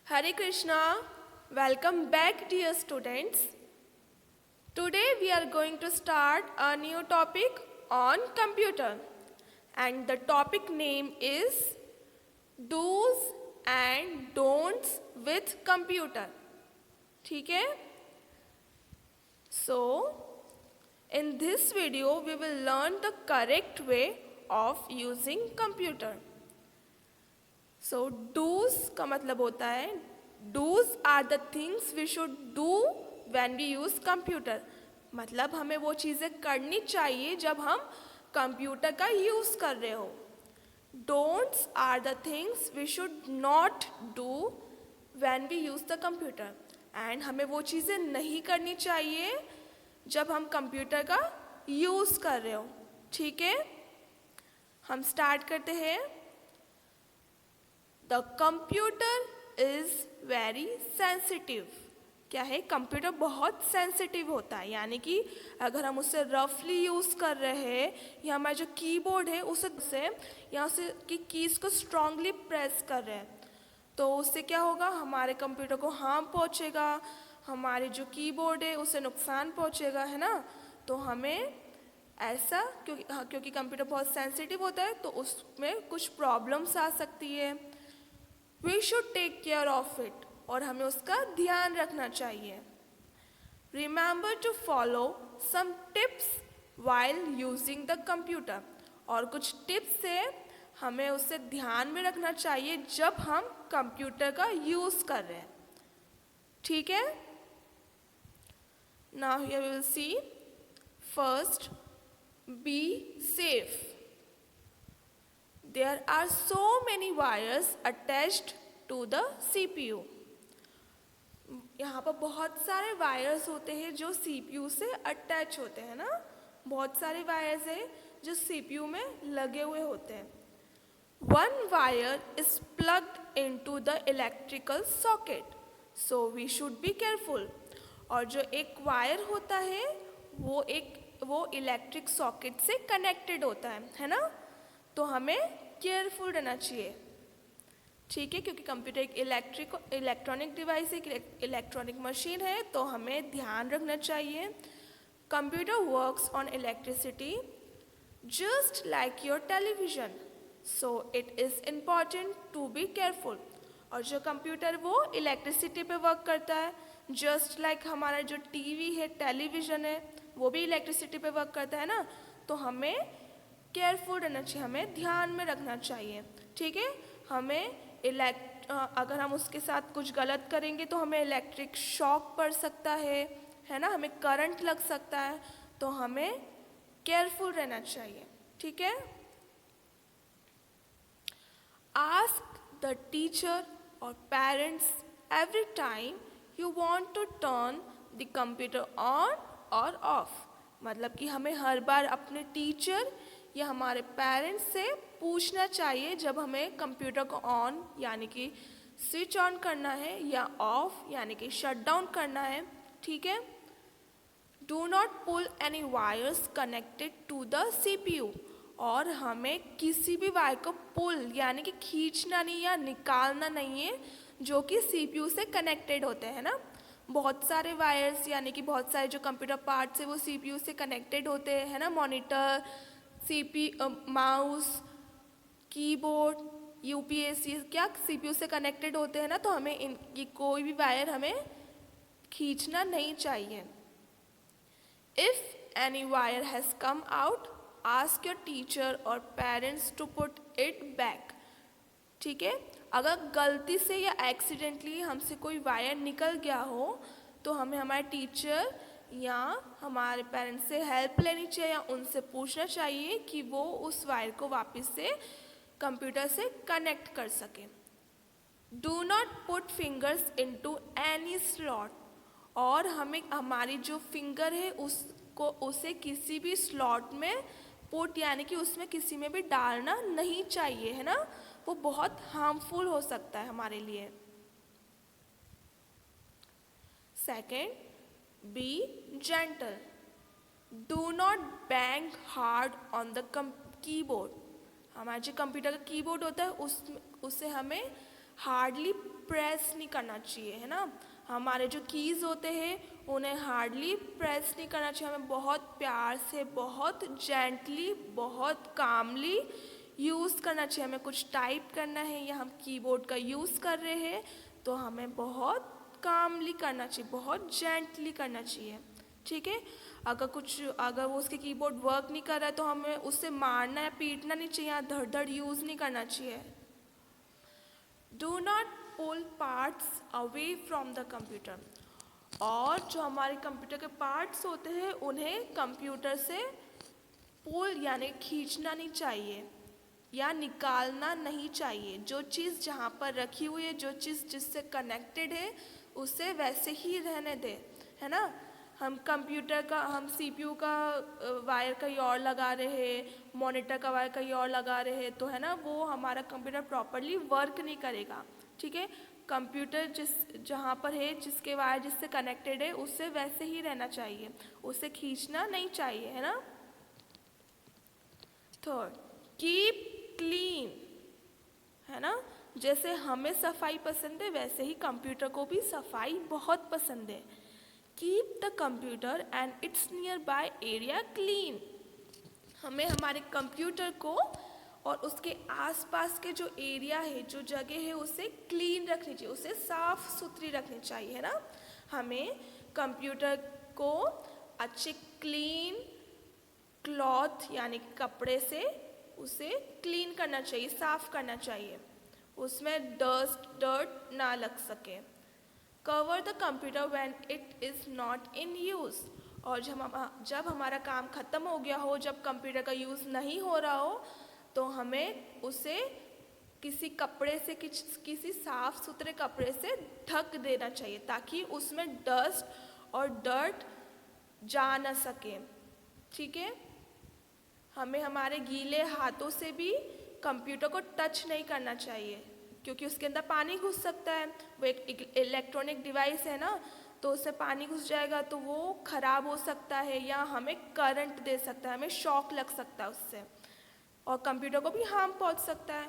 Hare Krishna, welcome back dear students. Today we are going to start a new topic on computer and the topic name is do's and don'ts with computer. ठीक है? So, in this video we will learn the correct way of using computer. So do's का मतलब होता है do's are the things we should do when we use computer. मतलब हमें वो चीज़ें करनी चाहिए जब हम कंप्यूटर का यूज़ कर रहे हो. Don'ts are the things we should not do when we use the computer. And हमें वो चीज़ें नहीं करनी चाहिए जब हम कंप्यूटर का यूज़ कर रहे हो. ठीक है, हम स्टार्ट करते हैं. The computer is very sensitive. क्या है, कंप्यूटर बहुत सेंसिटिव होता है, यानी कि अगर हम उसे रफली यूज़ कर रहे हैं या हमारा जो कीबोर्ड है उसे या उसे की कीज़ को स्ट्रांगली प्रेस कर रहे हैं तो उससे क्या होगा, हमारे कंप्यूटर को हार्म पहुंचेगा, हमारे जो कीबोर्ड है उसे नुकसान पहुंचेगा, है ना. तो हमें ऐसा क्योंकि कंप्यूटर बहुत सेंसिटिव होता है तो उसमें कुछ प्रॉब्लम्स आ सकती है. We should take care of it और हमें उसका ध्यान रखना चाहिए. Remember to follow some tips while using the computer. और कुछ टिप्स है हमें उसे ध्यान में रखना चाहिए जब हम कंप्यूटर का यूज़ कर रहे हैं. ठीक है. Now here we will see. First, be safe. There are so many wires attached to the CPU. यहाँ पर बहुत सारे वायर्स होते हैं जो CPU से अटैच होते हैं ना. बहुत सारे वायर्स हैं जो CPU में लगे हुए होते हैं. One wire is plugged into the electrical socket, so we should be careful. और जो एक वायर होता है वो इलेक्ट्रिक सॉकेट से कनेक्टेड होता है ना. तो हमें केयरफुल रहना चाहिए. ठीक है, क्योंकि कंप्यूटर एक इलेक्ट्रॉनिक डिवाइस है, एक इलेक्ट्रॉनिक मशीन है, तो हमें ध्यान रखना चाहिए. Computer works on electricity just like your television, so it is important to be careful. और जो कंप्यूटर वो इलेक्ट्रिसिटी पे वर्क करता है, जस्ट लाइक हमारा जो टीवी है, टेलीविजन है, वो भी इलेक्ट्रिसिटी पे वर्क करता है ना. तो हमें केयरफुल रहना चाहिए, हमें ध्यान में रखना चाहिए. ठीक है, हमें अगर हम उसके साथ कुछ गलत करेंगे तो हमें इलेक्ट्रिक शॉक पड़ सकता है ना, हमें करंट लग सकता है. तो हमें केयरफुल रहना चाहिए. ठीक है. आस्क द टीचर और parents every time you want to turn the computer on और ऑफ. मतलब कि हमें हर बार अपने टीचर या हमारे पेरेंट्स से पूछना चाहिए जब हमें कंप्यूटर को ऑन यानी कि स्विच ऑन करना है या ऑफ यानी कि शट डाउन करना है. ठीक है. Do not pull any wires connected to the CPU. और हमें किसी भी वायर को पुल यानी कि खींचना नहीं या निकालना नहीं है जो कि CPU से कनेक्टेड होते हैं ना. बहुत सारे वायर्स यानी कि बहुत सारे जो कंप्यूटर पार्ट्स है वो CPU से कनेक्टेड होते हैं, है ना. मॉनिटर, माउस, कीबोर्ड, UPS क्या CPU से कनेक्टेड होते हैं ना. तो हमें इनकी कोई भी वायर हमें खींचना नहीं चाहिए. If any wire has come out ask your teacher और parents to put it back. ठीक है. अगर गलती से या एक्सीडेंटली हमसे कोई वायर निकल गया हो तो हमें हमारे टीचर या हमारे पेरेंट्स से हेल्प लेनी चाहिए या उनसे पूछना चाहिए कि वो उस वायर को वापस से कंप्यूटर से कनेक्ट कर सके. Do not put fingers into any slot. और हमें हमारी जो फिंगर है उसे किसी भी स्लॉट में पुट यानी कि उसमें किसी में भी डालना नहीं चाहिए, है ना. वो बहुत हार्मफुल हो सकता है हमारे लिए. Second, B gentle. Do not bang hard on the keyboard. हमारा जो कंप्यूटर का कीबोर्ड होता है उसे हमें हार्डली प्रेस नहीं करना चाहिए, है ना। हमारे जो कीज़ होते हैं उन्हें हार्डली प्रेस नहीं करना चाहिए, हमें बहुत प्यार से, बहुत जेंटली, बहुत कामली यूज़ करना चाहिए। हमें कुछ टाइप करना है या हम कीबोर्ड का यूज़ कर रहे हैं तो हमें बहुत कामली करना चाहिए, बहुत जेंटली करना चाहिए, ठीक है। अगर वो उसके कीबोर्ड वर्क नहीं कर रहा है तो हमें उससे मारना या पीटना नहीं चाहिए, धड़ धड़ यूज़ नहीं करना चाहिए। Do not pull parts away from the computer, और जो हमारे कंप्यूटर के पार्ट्स होते हैं उन्हें कंप्यूटर से पुल यानी खींचना नहीं चाहिए या निकालना नहीं चाहिए। जो चीज़ जहाँ पर रखी हुई है, जो चीज़ जिससे कनेक्टेड है उसे वैसे ही रहने दें, है ना। हम सीपीयू का वायर कहीं और लगा रहे हैं, मॉनिटर का वायर कहीं और लगा रहे हैं तो है ना, वो हमारा कंप्यूटर प्रॉपरली वर्क नहीं करेगा, ठीक है। कंप्यूटर जहाँ पर है, जिसके वायर जिससे कनेक्टेड है उससे वैसे ही रहना चाहिए, उसे खींचना नहीं चाहिए, है ना। थर्ड, कीप क्लीन, है ना। जैसे हमें सफाई पसंद है वैसे ही कंप्यूटर को भी सफाई बहुत पसंद है। Keep the computer and it's near by area clean, हमें हमारे कंप्यूटर को और उसके आसपास के जो एरिया है, जो जगह है उसे क्लीन रखनी चाहिए, उसे साफ सुथरी रखनी चाहिए, है ना। हमें कंप्यूटर को अच्छे क्लीन क्लॉथ यानी कपड़े से उसे क्लीन करना चाहिए, साफ करना चाहिए, उसमें डर्ट ना लग सके। Cover the computer when it is not in use, और जब हमारा काम ख़त्म हो गया हो, जब कंप्यूटर का यूज़ नहीं हो रहा हो तो हमें उसे किसी कपड़े से, किसी साफ सुथरे कपड़े से ढक देना चाहिए ताकि उसमें डस्ट और डर्ट जा ना सके, ठीक है। हमें हमारे गीले हाथों से भी कंप्यूटर को टच नहीं करना चाहिए क्योंकि उसके अंदर पानी घुस सकता है, वो एक इलेक्ट्रॉनिक डिवाइस है ना, तो उससे पानी घुस जाएगा तो वो ख़राब हो सकता है या हमें करंट दे सकता है, हमें शॉक लग सकता है उससे, और कंप्यूटर को भी हार्म पहुंच सकता है।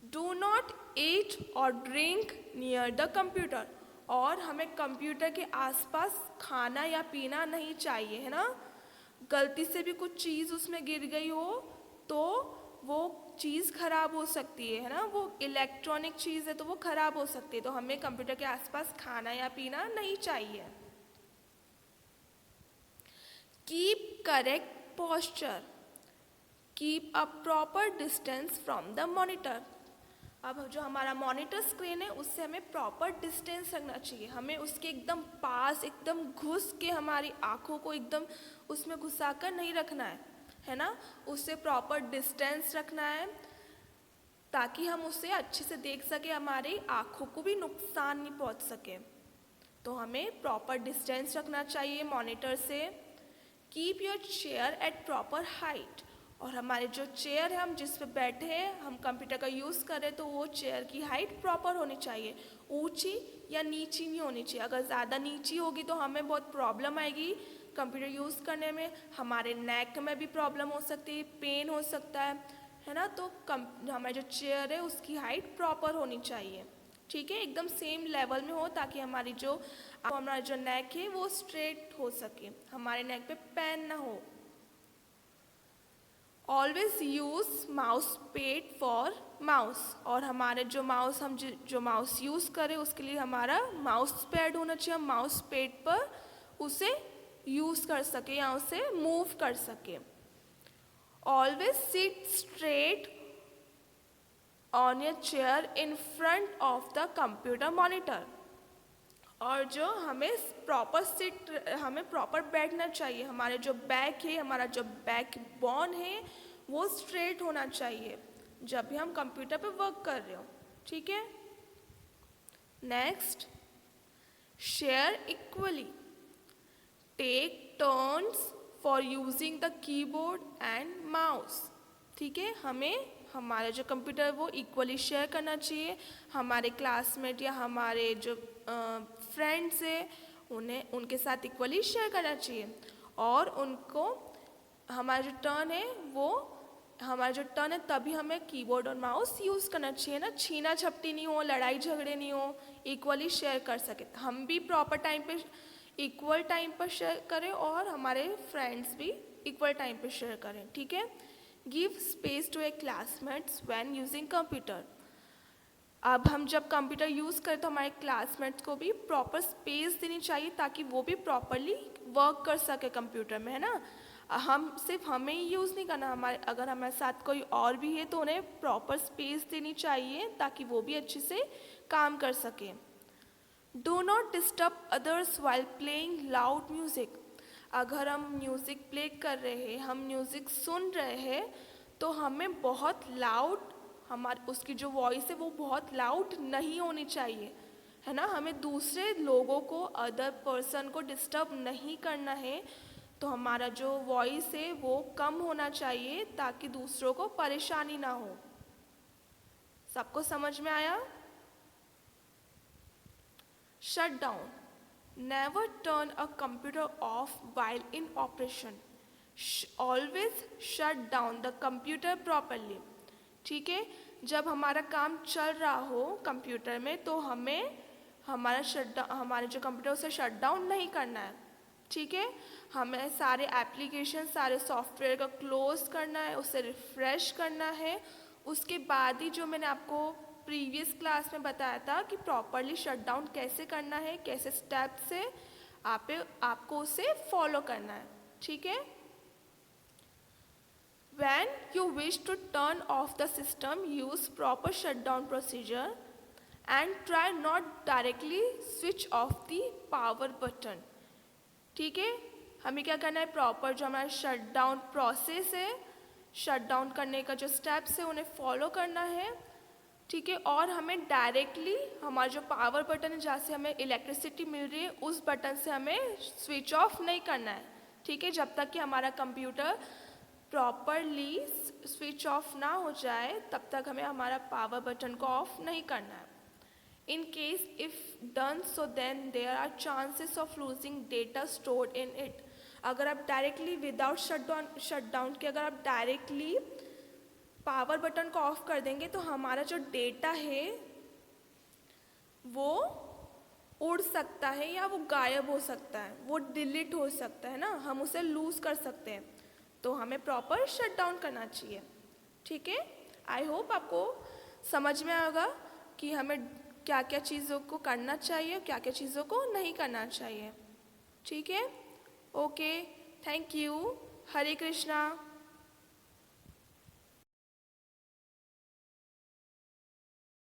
डू नॉट ईट और ड्रिंक नियर द कंप्यूटर, और हमें कंप्यूटर के आसपास खाना या पीना नहीं चाहिए, है ना। गलती से भी कुछ चीज़ उसमें गिर गई हो तो वो चीज़ खराब हो सकती है ना, वो इलेक्ट्रॉनिक चीज़ है तो वो खराब हो सकती है, तो हमें कंप्यूटर के आसपास खाना या पीना नहीं चाहिए। Keep correct posture, keep a proper distance from the monitor, अब जो हमारा मॉनिटर स्क्रीन है उससे हमें प्रॉपर डिस्टेंस रखना चाहिए, हमें उसके एकदम पास, एकदम घुस के हमारी आँखों को एकदम उसमें घुसाकर नहीं रखना है ना, उससे प्रॉपर डिस्टेंस रखना है ताकि हम उसे अच्छे से देख सके, हमारी आँखों को भी नुकसान नहीं पहुंच सके, तो हमें प्रॉपर डिस्टेंस रखना चाहिए मॉनिटर से। Keep your chair at proper height, और हमारे जो चेयर है, हम जिस पे बैठे हैं, हम कंप्यूटर का यूज़ करें तो वो चेयर की हाइट प्रॉपर होनी चाहिए, ऊंची या नीची नहीं होनी चाहिए। अगर ज़्यादा नीची होगी तो हमें बहुत प्रॉब्लम आएगी कंप्यूटर यूज़ करने में, हमारे नेक में भी प्रॉब्लम हो सकती है, पेन हो सकता है ना। तो हमारी जो चेयर है उसकी हाइट प्रॉपर होनी चाहिए, ठीक है, एकदम सेम लेवल में हो ताकि हमारा जो नेक है वो स्ट्रेट हो सके, हमारे नेक पे पेन ना हो। Always use mouse pad for mouse, और हमारे जो माउस यूज़ करें उसके लिए हमारा माउस पैड होना चाहिए, हम माउस पैड पर उसे यूज़ कर सके या उसे मूव कर सके। Always seat straight on a chair in front of the computer monitor, और जो हमें प्रॉपर बैठना चाहिए, हमारे जो बैक है, हमारा जो बैक बोन है वो स्ट्रेट होना चाहिए जब भी हम कंप्यूटर पे वर्क कर रहे हो, ठीक है। Next, share equally, take turns for using the keyboard and mouse, ठीक है, हमें हमारा जो कंप्यूटर है वो इक्वली शेयर करना चाहिए, हमारे क्लासमेट या हमारे जो फ्रेंड्स है उनके साथ इक्वली शेयर करना चाहिए, और उनको हमारा जो टर्न है वो हमारा जो टर्न है तभी हमें कीबोर्ड और माउस यूज़ करना चाहिए ना, छीना झपटी नहीं हो, लड़ाई झगड़े नहीं हो, इक्वली शेयर कर सके, हम भी प्रॉपर टाइम पे इक्वल टाइम पर शेयर करें और हमारे फ्रेंड्स भी इक्वल टाइम पे शेयर करें, ठीक है। Give space to a classmates when using computer. अब हम जब कंप्यूटर यूज़ करें तो हमारे क्लासमेट्स को भी प्रॉपर स्पेस देनी चाहिए ताकि वो भी प्रॉपरली वर्क कर सके कंप्यूटर में, है ना। हम सिर्फ हमें ही यूज़ नहीं करना, हमारे अगर हमारे साथ कोई और भी है तो उन्हें प्रॉपर स्पेस देनी चाहिए ताकि वो भी अच्छे से काम कर सकें। Do not disturb others while playing loud music. अगर हम म्यूज़िक प्ले कर रहे हैं, हम म्यूज़िक सुन रहे हैं, तो हमें बहुत लाउड, हमारी उसकी जो वॉइस है वो बहुत लाउड नहीं होनी चाहिए, है ना। हमें दूसरे लोगों को, अदर पर्सन को डिस्टर्ब नहीं करना है, तो हमारा जो वॉइस है वो कम होना चाहिए ताकि दूसरों को परेशानी ना हो। सबको समझ में आया? Shut down. Never turn a computer off while in operation. Always shut down the computer properly. ठीक है, जब हमारा काम चल रहा हो कंप्यूटर में तो हमें हमारे जो कंप्यूटर उसे शट डाउन नहीं करना है, ठीक है। हमें सारे एप्लीकेशन, सारे सॉफ्टवेयर का क्लोज करना है, उसे रिफ्रेश करना है। उसके बाद ही जो मैंने आपको प्रीवियस क्लास में बताया था कि प्रॉपरली शट डाउन कैसे करना है, कैसे स्टेप से आपको उसे फॉलो करना है, ठीक है। When you wish to turn off the system, use proper shutdown procedure and try not directly switch off the power button. ठीक है, हमें क्या करना है, प्रॉपर जो हमारा शट डाउन प्रोसेस है, शट डाउन करने का जो स्टेप्स है उन्हें फॉलो करना है, ठीक है। और हमें डायरेक्टली हमारा जो पावर बटन है, जहाँ से हमें इलेक्ट्रिसिटी मिल रही है, उस बटन से हमें स्विच ऑफ नहीं करना है, ठीक है। जब तक कि हमारा कंप्यूटर प्रॉपरली स्विच ऑफ ना हो जाए तब तक हमें हमारा पावर बटन को ऑफ नहीं करना है। In case if done so then there are chances of losing data stored in it. अगर आप डायरेक्टली विदाउट शट डाउन के अगर आप डायरेक्टली पावर बटन को ऑफ कर देंगे तो हमारा जो डेटा है वो उड़ सकता है या वो गायब हो सकता है, वो डिलीट हो सकता है ना, हम उसे लूज़ कर सकते हैं। तो हमें प्रॉपर शट डाउन करना चाहिए, ठीक है। आई होप आपको समझ में आएगा कि हमें क्या क्या चीज़ों को करना चाहिए, क्या क्या चीज़ों को नहीं करना चाहिए, ठीक है। Okay, thank you. Hare Krishna.